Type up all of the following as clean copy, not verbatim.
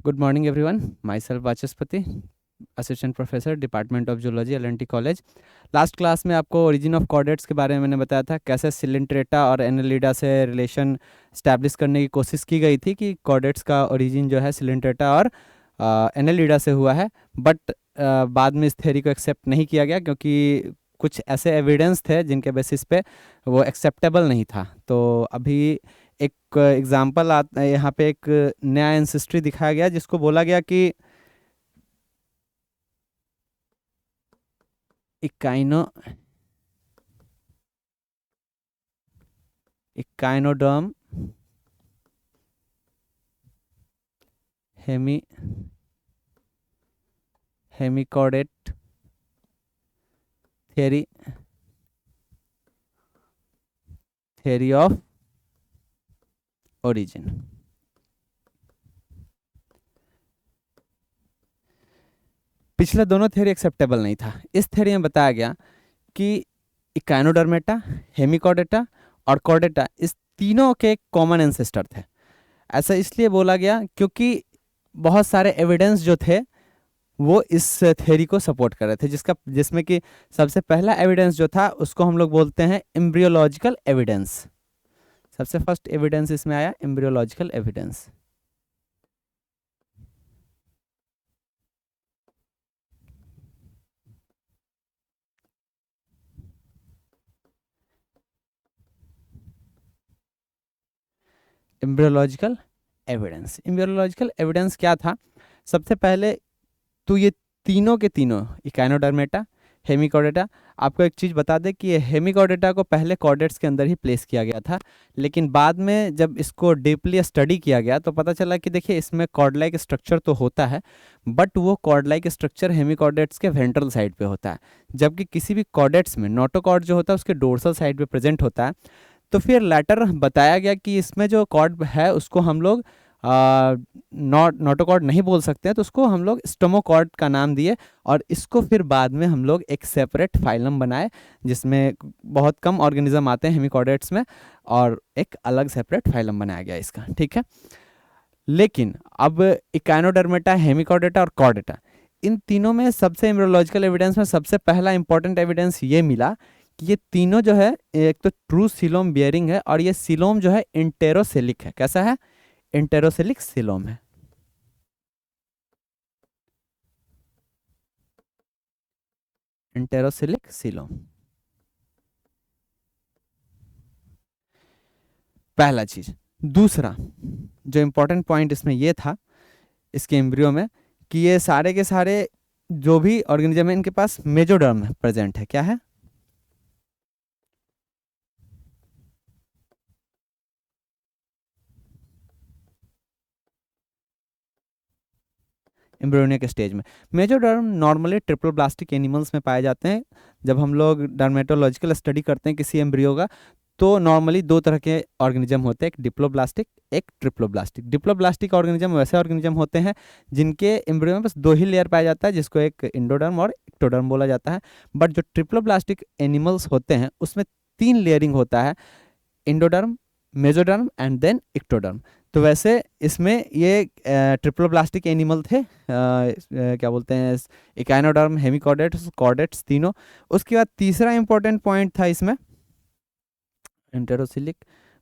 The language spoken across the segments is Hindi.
Good morning, everyone. Myself Vachaspati, assistant professor department of zoology LNT college. Last class में आपको ओरिजिन ऑफ कॉर्डेट्स के बारे में मैंने बताया था, कैसे सिलेंट्रेटा और एनालिडा से रिलेशन स्टैब्लिश करने की कोशिश की गई थी कि कॉर्डेट्स का ओरिजिन जो है सिलेंट्रेटा और एनालिडा से हुआ है। बट बाद में इस थ्योरी को एक्सेप्ट नहीं किया गया क्योंकि कुछ ऐसे एविडेंस थे जिनके बेसिस पे वो एक्सेप्टेबल नहीं था। तो अभी एक एग्जाम्पल यहाँ पे एक नया एंसेस्ट्री दिखाया गया जिसको बोला गया कि echino echinoderm hemi hemichordate theory theory of origin. पिछले दोनों थ्योरी एक्सेप्टेबल नहीं था। इस थ्योरी में बताया गया कि इकाइनोडर्मेटा, हेमिकॉर्डेटा और कॉर्डेटा इस तीनों के कॉमन एंसेस्टर थे। ऐसा इसलिए बोला गया क्योंकि बहुत सारे एविडेंस जो थे वो इस थ्योरी को सपोर्ट कर रहे थे, जिसमें कि सबसे पहला एविडेंस जो था उसको हम लोग बोलते हैं एम्ब्रियोलॉजिकल एविडेंस। सबसे फर्स्ट एविडेंस इसमें आया एम्ब्रियोलॉजिकल एविडेंस। एम्ब्रियोलॉजिकल एविडेंस क्या था? सबसे पहले तो ये तीनों के तीनों इकाइनोडर्मेटा, हेमिकॉर्डेटा, आपको एक चीज़ बता दें कि ये हेमिकॉर्डेटा को पहले कॉर्डेट्स के अंदर ही प्लेस किया गया था, लेकिन बाद में जब इसको डीपली स्टडी किया गया तो पता चला कि देखिए इसमें कॉर्ड लाइक स्ट्रक्चर तो होता है, बट वो कॉर्ड लाइक स्ट्रक्चर हेमिकॉर्डेट्स के वेंट्रल साइड पे होता है, जबकि किसी भी कॉर्डेट्स में नोटोकॉर्ड जो होता है उसके डोर्सल साइड पे प्रेजेंट होता है। तो फिर लेटर बताया गया कि इसमें जो कॉर्ड है उसको हम लोग नोटोकॉर्ड नहीं बोल सकते हैं, तो उसको हम लोग स्टोमोकॉर्ड का नाम दिए और इसको फिर बाद में हम लोग एक सेपरेट फाइलम बनाए जिसमें बहुत कम ऑर्गेनिज्म आते हैं हेमिकॉर्डेट्स में, और एक अलग सेपरेट फाइलम बनाया गया इसका। ठीक है, लेकिन अब इकाइनोडर्मेटा, हेमिकॉर्डेटा और कॉर्डेटा, इन तीनों में सबसे एम्ब्रियोलॉजिकल एविडेंस में सबसे पहला इंपॉर्टेंट एविडेंस ये मिला कि ये तीनों जो है एक तो ट्रू सीलोम बियरिंग है और ये सीलोम जो है इंटेरोसेलिक है। कैसा है? इंटेरोसेलिक सीलोम है। इंटेरोसेलिक सीलोम पहला चीज। दूसरा जो इंपॉर्टेंट पॉइंट इसमें ये था इसके एम्ब्रियो में कि ये सारे के सारे जो भी ऑर्गेनिज्म है इनके पास मेजोडर्म प्रेजेंट है। क्या है? एम्ब्रियोनिक स्टेज में मेजोडर्म नॉर्मली ट्रिपल ब्लास्टिक एनिमल्स में पाए जाते हैं। जब हम लोग डर्मेटोलॉजिकल स्टडी करते हैं किसी एम्ब्रियो का तो नॉर्मली दो तरह के ऑर्गेनिज्म होते हैं, एक डिप्लोब्लास्टिक, एक ट्रिप्लोब्लास्टिक। डिप्लोब्लास्टिक ऑर्गेनिज्म वैसे ऑर्गेनिज्म होते हैं जिनके एम्ब्रियो में बस दो ही लेयर पाया जाता है, जिसको एक इंडोडर्म और एक्टोडर्म बोला जाता है। बट जो ट्रिप्लोब्लास्टिक एनिमल्स होते हैं उसमें तीन लेयरिंग होता है, endoderm, mesoderm and then ectoderm. तो वैसे इसमें ये ट्रिप्लोब्लास्टिक एनिमल थे, क्या बोलते हैं, इकाइनोडर्म, हेमिकॉर्डेट्स, कॉर्डेट्स तीनों। उसके बाद तीसरा इंपॉर्टेंट पॉइंट था इसमें इंटेरोसिलिक,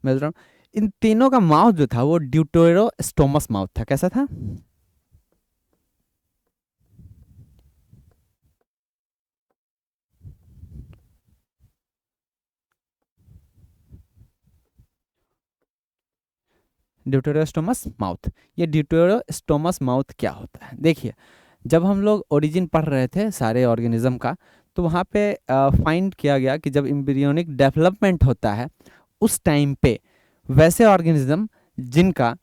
मेजोडर्म, इन तीनों का माउथ जो था वो ड्यूटेरोस्टोमस माउथ था। कैसा था? ड्यूटेरोस्टोमस माउथ। ये ड्यूटेरोस्टोमस माउथ क्या होता है? देखिए, जब हम लोग ओरिजिन पढ़ रहे थे सारे ऑर्गेनिज्म का तो वहाँ पे फाइंड किया गया कि जब एम्ब्रियोनिक डेवलपमेंट होता है उस टाइम पे वैसे ऑर्गेनिज्म जिनका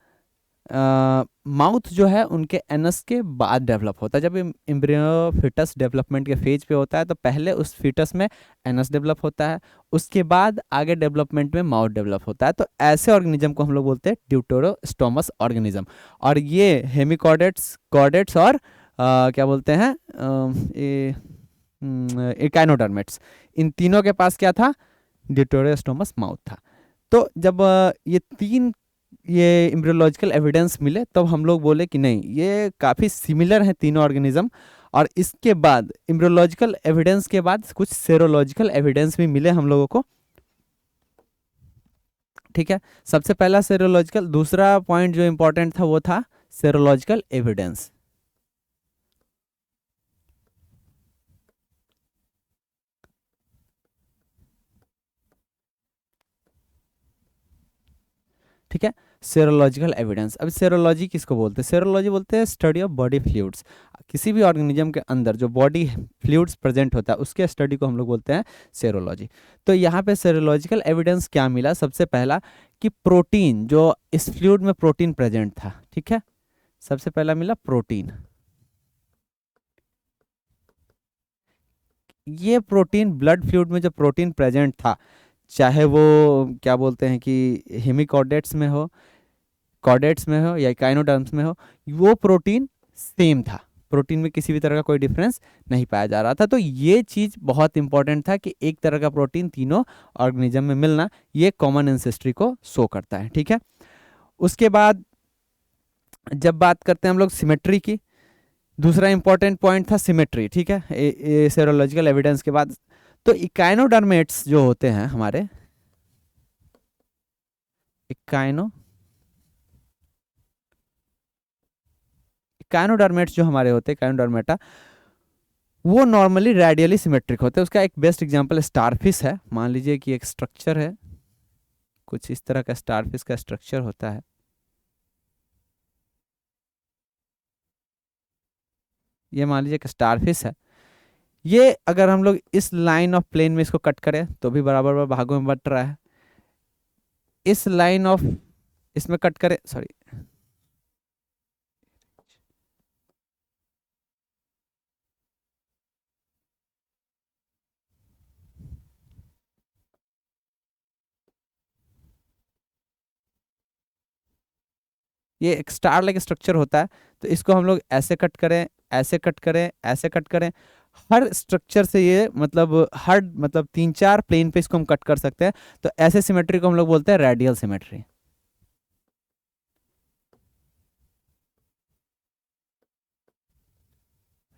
माउथ जो है उनके एनस के बाद डेवलप होता है। जब एम्ब्रियो फिटस डेवलपमेंट के फेज पे होता है तो पहले उस फिटस में एनस डेवलप होता है, उसके बाद आगे डेवलपमेंट में माउथ डेवलप होता है। तो ऐसे ऑर्गेनिज्म को हम लोग बोलते हैं ड्यूटेरोस्टोमस ऑर्गेनिज्म। और ये हेमिकॉर्डेट्स, कॉर्डेट्स और क्या बोलते हैं, इकाइनोडर्मेट्स, इन तीनों के पास क्या था? ड्यूटेरोस्टोमस माउथ था। तो जब ये तीन ये एम्ब्रियोलॉजिकल एविडेंस मिले तब हम लोग बोले कि नहीं ये काफ़ी सिमिलर हैं तीनों ऑर्गेनिज्म। और इसके बाद एम्ब्रियोलॉजिकल एविडेंस के बाद कुछ सेरोलॉजिकल एविडेंस भी मिले हम लोगों को। ठीक है, सबसे पहला सेरोलॉजिकल, दूसरा पॉइंट जो इंपॉर्टेंट था वो था सेरोलॉजिकल एविडेंस। ठीक है, सेरोलॉजिकल एविडेंस। अब सेरोलॉजी किसको बोलते हैं? सेरोलॉजी बोलते हैं स्टडी ऑफ बॉडी फ्लूइड्स। किसी भी ऑर्गेनिज्म के अंदर जो बॉडी फ्लूइड्स प्रेजेंट होता है उसके स्टडी को हम लोग बोलते हैं सेरोलॉजी। तो यहाँ पे सेरोलॉजिकल एविडेंस क्या मिला? सबसे पहला कि प्रोटीन, जो इस फ्लूइड में प्रोटीन प्रेजेंट था, ठीक है, सबसे पहला मिला प्रोटीन। ये प्रोटीन ब्लड फ्लूइड में जो प्रोटीन प्रेजेंट था, चाहे वो क्या बोलते हैं कि हेमिकॉर्डेट्स में हो, कॉर्डेट्स में हो या काइनोडर्म्स में हो, वो प्रोटीन सेम था। प्रोटीन में किसी भी तरह का कोई डिफरेंस नहीं पाया जा रहा था। तो ये चीज़ बहुत इंपॉर्टेंट था कि एक तरह का प्रोटीन तीनों ऑर्गेनिज्म में मिलना, ये कॉमन एंसेस्ट्री को शो करता है। ठीक है, उसके बाद जब बात करते हैं हम लोग सिमेट्री की, दूसरा इंपॉर्टेंट पॉइंट था सिमेट्री। ठीक है, सेरोलॉजिकल एविडेंस के बाद तो इकाइनोडर्मेट्स जो होते हैं हमारे, इकाइनो काइनोडर्मेट्स जो हमारे होते हैं, काइनोडर्मेटा, वो नॉर्मली रेडियली सिमेट्रिक होते हैं। उसका एक बेस्ट एग्जांपल स्टारफिश है। मान लीजिए कि एक स्ट्रक्चर है, कुछ इस तरह का स्टारफिश का स्ट्रक्चर होता है। ये मान लीजिए कि स्टारफिश है। ये अगर हम लोग इस लाइन ऑफ प्लेन में इसको कट करें तो भी बराबर बराबर भागों में बट रहा है। इस लाइन ऑफ इसमें कट करें, सॉरी, ये एक स्टार लाइक स्ट्रक्चर होता है। तो इसको हम लोग ऐसे कट करें, ऐसे कट करें, ऐसे कट करें, हर स्ट्रक्चर से ये मतलब हर मतलब 3-4 प्लेन पे इसको हम कट कर सकते हैं। तो ऐसे सिमेट्री को हम लोग बोलते हैं रेडियल सिमेट्री।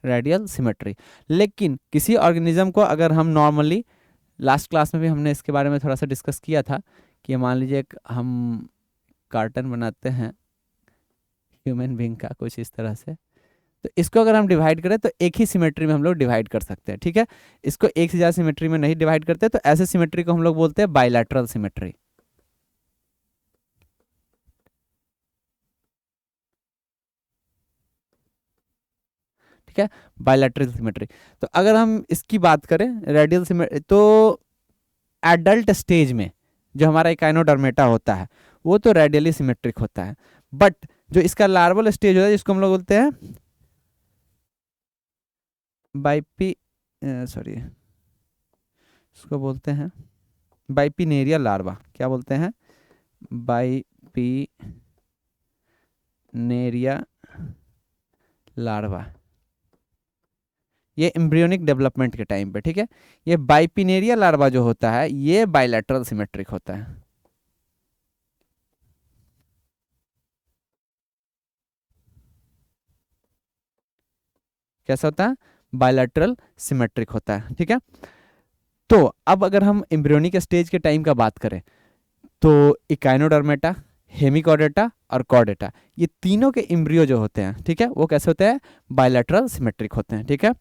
Radial symmetry. लेकिन किसी ऑर्गेनिज्म को अगर हम नॉर्मली, लास्ट क्लास में भी हमने इसके बारे में थोड़ा सा डिस्कस किया था कि मान लीजिए हम कार्टन बनाते हैं ह्यूमन बींग का कुछ इस तरह से, तो इसको अगर हम डिवाइड करें तो एक ही सिमेट्री में हम लोग डिवाइड कर सकते हैं। ठीक है, इसको एक से ज़्यादा सिमेट्री में नहीं डिवाइड करते, तो ऐसे सिमेट्री को हम लोग बोलते हैं बाइलैटरल सिमेट्री। ठीक है, बाइलैटरल सिमेट्री। तो अगर हम इसकी बात करें रेडियल सिमेट्री, तो एडल्ट स्टेज में जो हमारा इकाइनोडर्मेटा होता है वो तो रेडियली सिमेट्रिक होता है। बट जो इसका लार्वल स्टेज होता है जिसको हम लोग बोलते हैं बाइपी, सॉरी, इसको बोलते हैं बाइपिनेरिया लार्वा। क्या बोलते हैं? Bipinnaria larva. ये एम्ब्रियोनिक डेवलपमेंट के टाइम पे, ठीक है, ये बाइपिनेरिया लार्वा जो होता है ये बाइलैटरल सिमेट्रिक होता है। कैसा होता है? बायलैटरल सिमेट्रिक होता है। ठीक है, तो अब अगर हम एम्ब्रियोनिक स्टेज के टाइम का बात करें तो इकाइनोडर्मेटा, हेमिकॉर्डेटा और कॉर्डेटा, ये तीनों के एम्ब्रियो जो होते हैं, ठीक है, वो कैसे होते हैं? बायलैटरल सिमेट्रिक होते हैं। ठीक है,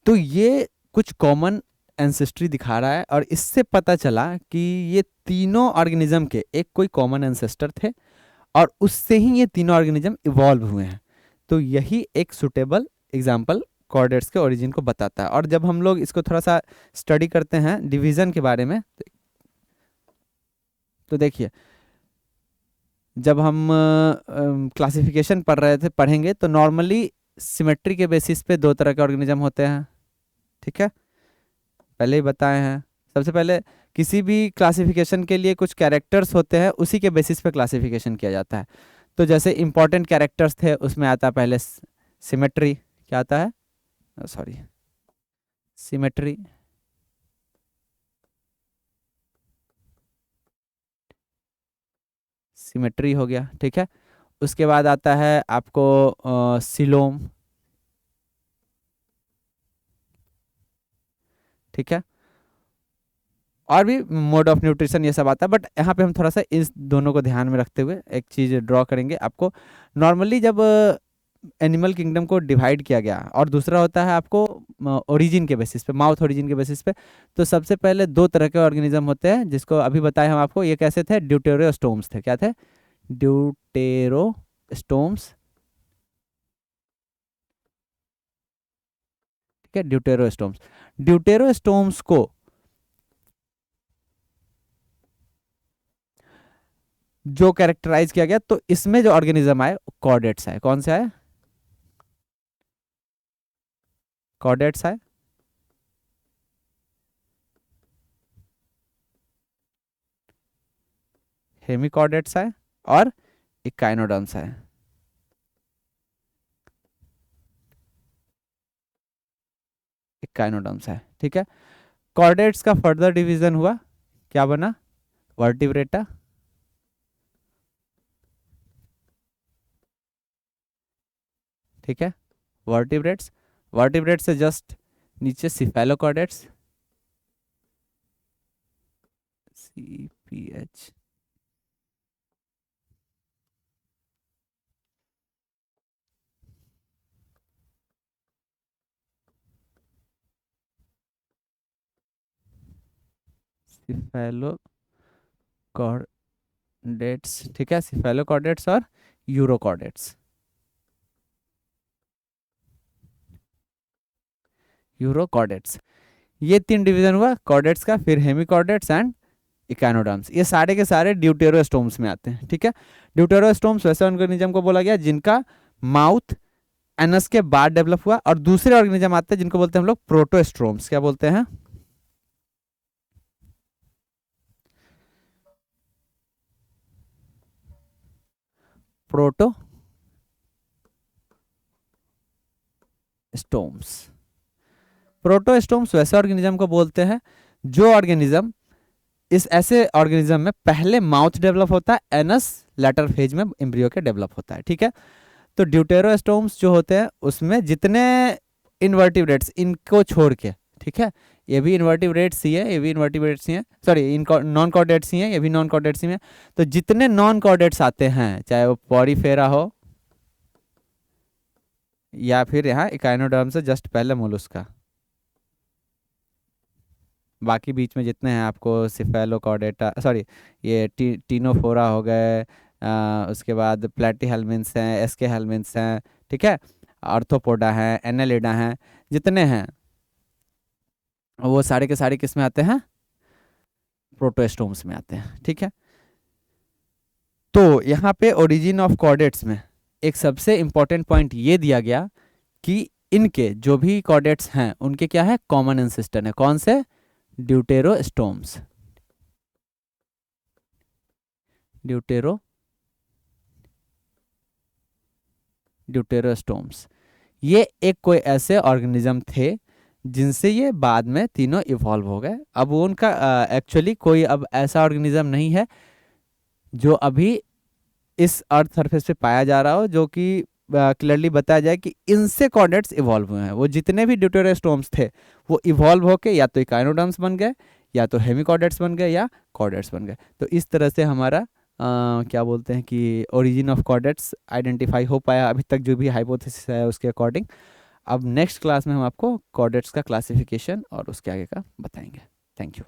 तो ये कुछ कॉमन एंसेस्ट्री दिखा रहा है और इससे पता चला कि ये तीनों ऑर्गेनिज्म के एक कोई कॉमन एंसेस्टर थे और उससे ही ये तीनों ऑर्गेनिज्म इवॉल्व हुए हैं। तो यही एक सुटेबल एग्जाम्पल कॉर्डेट्स के ओरिजिन को बताता है। और जब हम लोग इसको थोड़ा सा स्टडी करते हैं डिवीजन के बारे में, तो देखिए, जब हम क्लासिफिकेशन पढ़ेंगे तो नॉर्मली सिमेट्री के बेसिस पे दो तरह के ऑर्गेनिज्म होते हैं। ठीक है, पहले ही बताए हैं। सबसे पहले किसी भी क्लासिफिकेशन के लिए कुछ कैरेक्टर्स होते हैं, उसी के बेसिस पे क्लासिफिकेशन किया जाता है। तो जैसे इंपॉर्टेंट कैरेक्टर्स थे उसमें आता है पहले सिमेट्री। क्या आता है? सॉरी, सिमेट्री, सिमेट्री हो गया, ठीक है। उसके बाद आता है आपको सिलोम, ठीक है। और भी मोड ऑफ न्यूट्रिशन ये सब आता है, बट यहाँ पे हम थोड़ा सा इस दोनों को ध्यान में रखते हुए एक चीज़ ड्रॉ करेंगे आपको। नॉर्मली जब एनिमल किंगडम को डिवाइड किया गया, और दूसरा होता है आपको ओरिजिन के बेसिस पे, माउथ ओरिजिन के बेसिस पे। तो सबसे पहले दो तरह के ऑर्गेनिज्म होते हैं, जिसको अभी बताए हम आपको। ये कैसे थे? ड्यूटेरोस्टोम्स थे। क्या थे? ड्यूटेरोस्टोम्स, ठीक है, ड्यूटेरोस्टोम्स। ड्यूटेरोस्टोम्स को जो कैरेक्टराइज किया गया, तो इसमें जो ऑर्गेनिज्म आए कॉर्डेट्स आए। कौन से आए? कॉर्डेट्स आए, हेमिकॉर्डेट्स आए, और इकाइनोडर्म्स आए। इकाइनोडर्म्स आए, ठीक है। कॉर्डेट्स का फर्दर डिवीजन हुआ, क्या बना? वर्टिब्रेटा, ठीक है, वर्टिब्रेट्स। वर्टिब्रेट्स से जस्ट नीचे सिफेलोकॉर्डेट्स, CPH, सिफेलोकॉर्डेट्स, ठीक है, सिफेलोकॉर्डेट्स और यूरोकॉर्डेट्स। यूरोकॉर्डेट्स, ये तीन डिवीजन हुआ कॉर्डेट्स का। फिर हेमिकॉर्डेट्स एंड इकानोडर्म्स, ये सारे के सारे ड्यूटेरोस्टोम्स में आते हैं, ठीक है। ड्यूटेरोस्टोम्स वैसे ऑर्गेनिज्म को बोला गया जिनका माउथ एनस के बाद डेवलप हुआ, और दूसरे ऑर्गेनिज्म आते हैं जिनको बोलते हैं हम लोग प्रोटोस्ट्रोम्स। क्या बोलते हैं? प्रोटोस्टोम्स। प्रोटोस्टोम्स वैसे ऑर्गेनिज्म को बोलते हैं जो ऑर्गेनिज्म, इस ऐसे ऑर्गेनिज्म में पहले माउथ डेवलप होता है, एनस लेटर फेज में एम्ब्रियो के डेवलप होता है, ठीक है। तो ड्यूटेरोस्टोम्स जो होते हैं उसमें जितने इनवर्टिब्रेट्स, इनको छोड़ के, ठीक है, ये भी इनवर्टिब्रेट्स ही है, ये भी इनवर्टिब्रेट्स ही है, सॉरी इनको नॉन कॉर्डेट्स ही है, ये भी नॉन कॉर्डेट्स ही है। तो जितने नॉन कॉर्डेट्स आते हैं, चाहे वो पॉरीफेरा हो या फिर यहाँ इकाइनोडर्म से जस्ट पहले मोलुस्का, बाकी बीच में जितने हैं आपको सिफेलोकॉर्डेटा, सॉरी ये टीनोफोरा हो गए, उसके बाद प्लेटीहेल्मिन्स हैं, एसके हेल्मिन्स हैं, ठीक है, आर्थ्रोपोडा है, एनेलिडा हैं, जितने हैं वो सारे के सारे किस में आते हैं? प्रोटोस्टोम्स में आते हैं, ठीक है। तो यहाँ पे ओरिजिन ऑफ कॉर्डेट्स में एक सबसे इंपॉर्टेंट पॉइंट ये दिया गया कि इनके जो भी कॉर्डेट्स हैं उनके क्या है? कॉमन एंसेस्टर है। कौन से? Deuterostomes, deutero deuterostomes. ये एक कोई ऐसे ऑर्गेनिज्म थे जिनसे ये बाद में तीनों इवॉल्व हो गए। अब वो उनका एक्चुअली कोई अब ऐसा ऑर्गेनिज्म नहीं है जो अभी इस अर्थ सरफेस पे पाया जा रहा हो जो कि क्लियरली बताया जाए कि इनसे कॉर्डेट्स इवॉल्व हुए हैं। वो जितने भी ड्यूटेरोस्टोम्स थे वो इवॉल्व होके या तो इकाइनोडर्म्स बन गए, या तो हेमिकॉर्डेट्स बन गए, या कॉर्डेट्स बन गए। तो इस तरह से हमारा क्या बोलते हैं कि ओरिजिन ऑफ कॉर्डेट्स आइडेंटिफाई हो पाया अभी तक, जो भी हाइपोथेसिस है उसके अकॉर्डिंग। अब नेक्स्ट क्लास में हम आपको कॉर्डेट्स का क्लासिफिकेशन और उसके आगे का बताएंगे। Thank you.